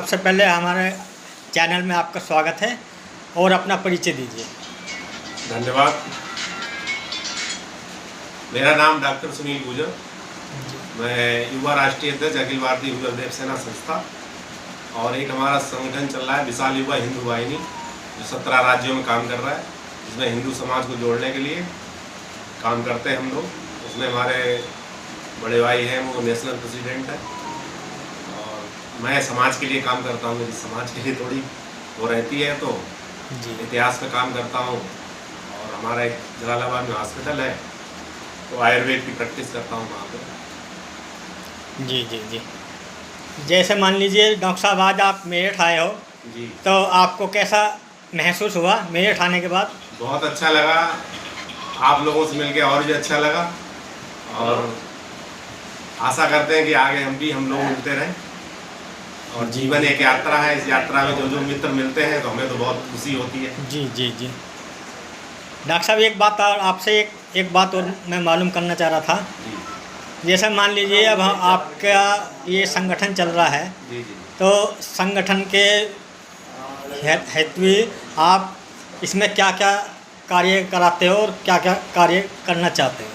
सबसे पहले हमारे चैनल में आपका स्वागत है और अपना परिचय दीजिए। धन्यवाद। मेरा नाम डॉक्टर सुनील गुजर, मैं युवा राष्ट्रीय अध्यक्ष अखिल भारतीय युवा देव सेना संस्था और एक हमारा संगठन चल रहा है विशाल युवा हिंदू वाहिनी, जो 17 राज्यों में काम कर रहा है, जिसमें हिंदू समाज को जोड़ने के लिए काम करते हैं हम लोग। उसमें हमारे बड़े भाई हैं, वो नेशनल प्रेसिडेंट है और मैं समाज के लिए काम करता हूँ। मेरी समाज के लिए थोड़ी वो रहती है तो इतिहास पे काम करता हूँ। और हमारा एक जलालाबाद में हॉस्पिटल है तो आयुर्वेद की प्रैक्टिस करता हूँ वहाँ पे। जी जी जी। जैसे मान लीजिए डॉक्टर साहब आज आप मेरठ आए हो जी, तो आपको कैसा महसूस हुआ मेरठ आने के बाद? बहुत अच्छा लगा, आप लोगों से मिलके और भी अच्छा लगा और आशा करते हैं कि आगे हम लोग मिलते रहें। और जीवन एक यात्रा है, इस यात्रा में जो मित्र मिलते हैं तो हमें तो बहुत खुशी होती है। जी जी जी। डॉक्टर साहब एक बात और आपसे एक बात और मैं मालूम करना चाह रहा था। जी जैसे मान लीजिए अब आपका ये संगठन चल रहा है जी जी। तो संगठन के हेतु आप इसमें क्या क्या कार्य कराते हो और क्या क्या कार्य करना चाहते हैं?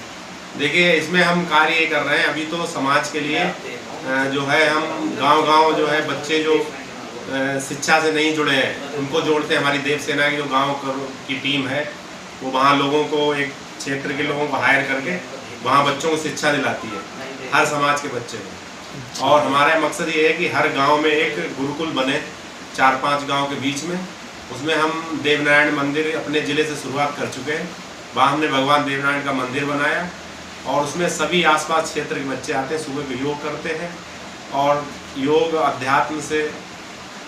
देखिए, इसमें हम कार्य ये कर रहे हैं अभी तो समाज के लिए जो है हम गांव-गांव जो है बच्चे जो शिक्षा से नहीं जुड़े हैं उनको जोड़ते हैं। हमारी देव सेना की जो गांव की टीम है वो वहाँ लोगों को, एक क्षेत्र के लोगों को हायर करके वहाँ बच्चों को शिक्षा दिलाती है, हर समाज के बच्चे को। और हमारा मकसद ये है कि हर गांव में एक गुरुकुल बने, 4-5 गांव के बीच में। उसमें हम देवनारायण मंदिर अपने ज़िले से शुरुआत कर चुके हैं। वहाँ हमने भगवान देवनारायण का मंदिर बनाया और उसमें सभी आसपास क्षेत्र के बच्चे आते हैं, सुबह को योग करते हैं और योग अध्यात्म से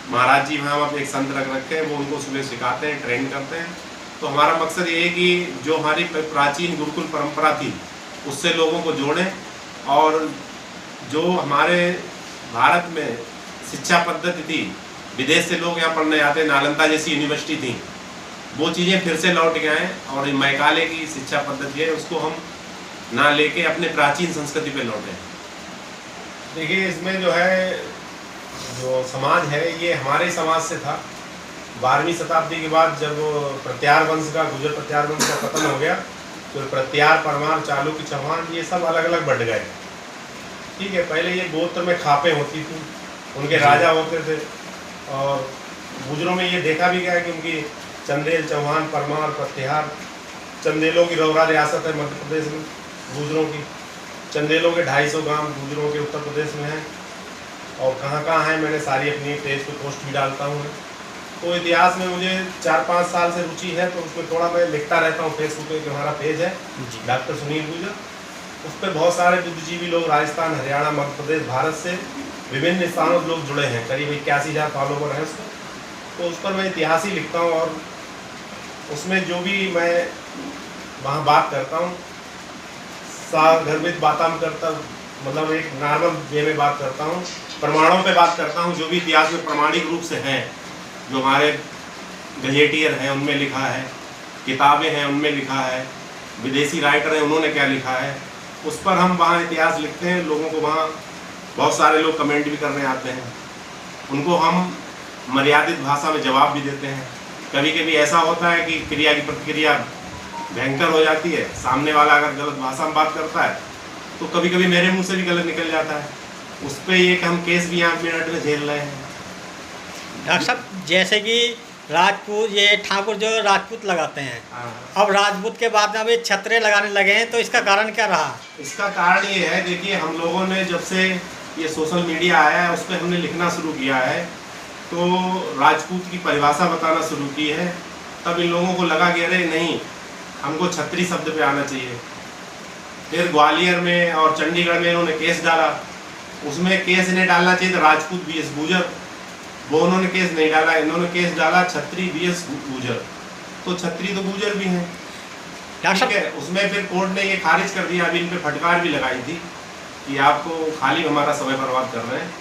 महाराज जी वहाँ एक संत रख रखे हैं, वो उनको सुबह सिखाते हैं, ट्रेन करते हैं। तो हमारा मकसद ये है कि जो हमारी प्राचीन गुरुकुल परंपरा थी उससे लोगों को जोड़ें और जो हमारे भारत में शिक्षा पद्धति थी, विदेश से लोग यहाँ पढ़ने आते हैं, नालंदा जैसी यूनिवर्सिटी थी, वो चीज़ें फिर से लौट के आएँ और मैकाले की शिक्षा पद्धति है उसको हम ना लेके अपने प्राचीन संस्कृति पे लौटे। देखिए, इसमें जो है जो समाज है ये हमारे समाज से था। 12वीं शताब्दी के बाद जब प्रत्यार वंश का, गुजर प्रत्यार वंश का पतन हो गया तो प्रत्यार, परमार, चालुक्य, चौहान ये सब अलग अलग बढ़ गए। ठीक है, पहले ये गोत्र में खापें होती थी, उनके राजा होते थे और गुजरों में ये देखा भी गया कि उनकी चंदेल, चौहान, परमार, प्रत्यार, चंदेलों की रौरा रियासत है मध्य प्रदेश में, गुजरों की चंदेलों के 250 गांव गुजरों के उत्तर प्रदेश में हैं और कहाँ कहाँ हैं मैंने सारी अपनी पेज पे पोस्ट भी डालता हूँ। तो इतिहास में मुझे 4-5 साल से रुचि है तो उसमें थोड़ा मैं लिखता रहता हूँ। फेसबुक पे हमारा पेज है डॉक्टर सुनील गुजर, उस पर बहुत सारे बुद्धिजीवी लोग राजस्थान, हरियाणा, मध्य प्रदेश, भारत से विभिन्न स्थानों से लोग जुड़े हैं, करीब 81,000 फॉलोवर हैं उसमें। तो उस पर मैं इतिहास ही लिखता हूँ और उसमें जो भी मैं वहाँ बात करता हूँ सागर्भित बाताम करता, मतलब एक नॉर्मल वे में बात करता हूँ, प्रमाणों पे बात करता हूँ जो भी इतिहास में प्रमाणिक रूप से हैं, जो हमारे गजेटियर हैं उनमें लिखा है, किताबें हैं उनमें लिखा है, विदेशी राइटर हैं उन्होंने क्या लिखा है, उस पर हम वहाँ इतिहास लिखते हैं। लोगों को वहाँ बहुत सारे लोग कमेंट भी करने आते हैं, उनको हम मर्यादित भाषा में जवाब भी देते हैं। कभी कभी ऐसा होता है कि क्रिया की प्रतिक्रिया भयंकर हो जाती है, सामने वाला अगर गलत भाषा में बात करता है तो कभी कभी मेरे मुंह से भी गलत निकल जाता है, उस पर ये कि हम केस भी यहाँ मिनट में झेल रहे हैं। डॉक्टर साहब जैसे कि राजपूत, ये ठाकुर जो राजपूत लगाते हैं, अब राजपूत के बाद में अभी छत्रे लगाने लगे हैं, तो इसका कारण क्या रहा? इसका कारण ये है, देखिए हम लोगों ने जब से ये सोशल मीडिया आया है उस पर हमने लिखना शुरू किया है तो राजपूत की परिभाषा बताना शुरू की है, तब इन लोगों को लगा कि अरे नहीं, हमको छत्री शब्द पे आना चाहिए। फिर ग्वालियर में और चंडीगढ़ में इन्होंने केस डाला, उसमें केस इन्हें डालना चाहिए था राजपूत बीएस गुजर, वो उन्होंने केस नहीं डाला, इन्होंने केस डाला छत्री बीएस गुजर, तो छत्री तो गुजर भी हैं, ठीक है। उसमें फिर कोर्ट ने ये खारिज कर दिया। अभी इन पे फटकार भी लगाई थी कि आपको खाली हमारा समय बर्बाद कर रहे हैं,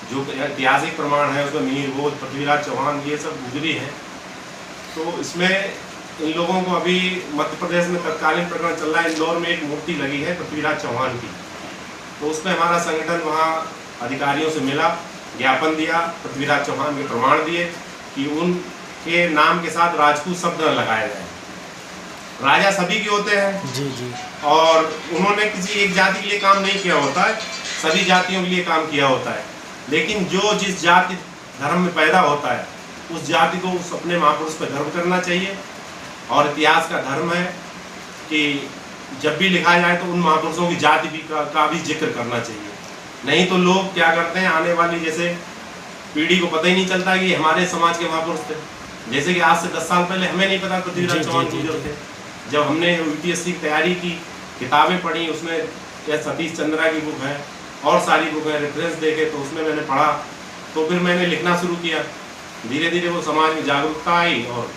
जो ऐतिहासिक प्रमाण है उसमें मीर भोज, पृथ्वीराज चौहान ये सब गुजरी हैं। तो इसमें इन लोगों को अभी मध्य प्रदेश में तत्कालीन प्रकरण चल रहा है, इंदौर में एक मूर्ति लगी है पृथ्वीराज चौहान की, तो उसमें हमारा संगठन वहाँ अधिकारियों से मिला ज्ञापन दिया, पृथ्वीराज चौहान के प्रमाण दिए कि उनके नाम के साथ राजपूत शब्द न लगाया जाए। राजा सभी के होते हैं जी जी। और उन्होंने किसी एक जाति के लिए काम नहीं किया होता है, सभी जातियों के लिए काम किया होता है। लेकिन जो जिस जाति धर्म में पैदा होता है उस जाति को उस अपने महापुरुष पर गर्व करना चाहिए। और इतिहास का धर्म है कि जब भी लिखा जाए तो उन महापुरुषों की जाति भी का भी जिक्र करना चाहिए। नहीं तो लोग क्या करते हैं, आने वाली जैसे पीढ़ी को पता ही नहीं चलता कि हमारे समाज के महापुरुष थे। जैसे कि आज से 10 साल पहले हमें नहीं पता पृथ्वीराज चौहान गुजर थे। जब हमने यूपीएससी की तैयारी की, किताबें पढ़ी, उसमें या सतीश चंद्रा की बुक है और सारी बुक है, रेफरेंस देखे तो उसमें मैंने पढ़ा, तो फिर मैंने लिखना शुरू किया। धीरे धीरे वो समाज में जागरूकता आई और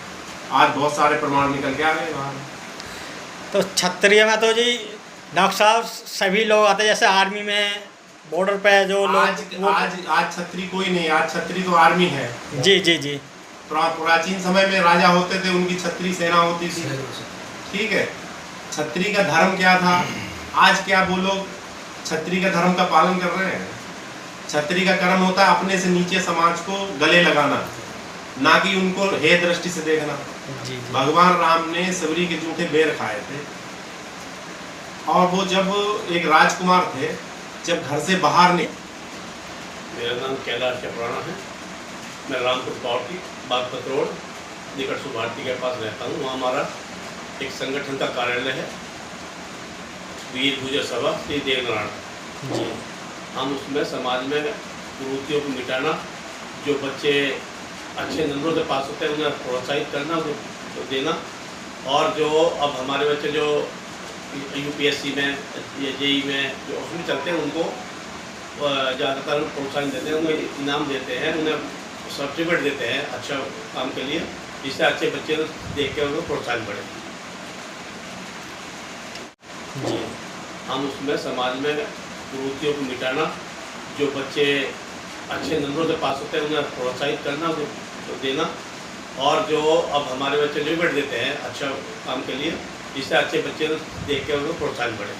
आज बहुत सारे प्रमाण निकल के आ गए बाहर। तो क्षत्रिय में तो जी डॉक्टर साहब सभी लोग आते हैं, जैसे आर्मी में बॉर्डर पे जो लोग आज छत्री कोई नहीं, आज छत्री तो आर्मी है। जी जी जी। प्राचीन समय में राजा होते थे, उनकी छत्री सेना होती थी, ठीक है। छत्री का धर्म क्या था, आज क्या वो लोग छत्री का धर्म का पालन कर रहे हैं? छत्री का कर्म होता है अपने से नीचे समाज को गले लगाना, ना कि उनको हे दृष्टि से देखना। जी जी। भगवान राम ने सबरी के जूठे बेर खाए थे और वो जब एक राजकुमार थे, जब घर से बाहर मेरा नाम कैलाश चपराना है। मैं रामपुर पावटी बागपत रोड निकट सुभारती के पास रहता हूँ। वहाँ हमारा एक संगठन का कार्यालय है, वीर गुजर सभा श्री देवनारायण जी। हम उसमें समाज में कुरीतियों को मिटाना, जो बच्चे अच्छे नंबरों से पास होते हैं उन्हें प्रोत्साहित करना, उनको देना, और जो अब हमारे बच्चे जो यूपीएससी में या जेई में जो उसमें चलते हैं उनको ज़्यादातर प्रोत्साहन देते हैं, उन्हें इनाम देते हैं, उन्हें सर्टिफिकेट देते हैं अच्छा काम के लिए, जिससे अच्छे बच्चे देख के उनको प्रोत्साहन बढ़े जी। हम उसमें समाज में कुरीतियों को मिटाना, जो बच्चे अच्छे नंबरों से पास होते हैं उन्हें प्रोत्साहित करना, उनको देना, और जो अब हमारे बच्चे सर्टिफिकेट देते हैं अच्छा काम के लिए, जिससे अच्छे बच्चे देख के उनको प्रोत्साहन बढ़े।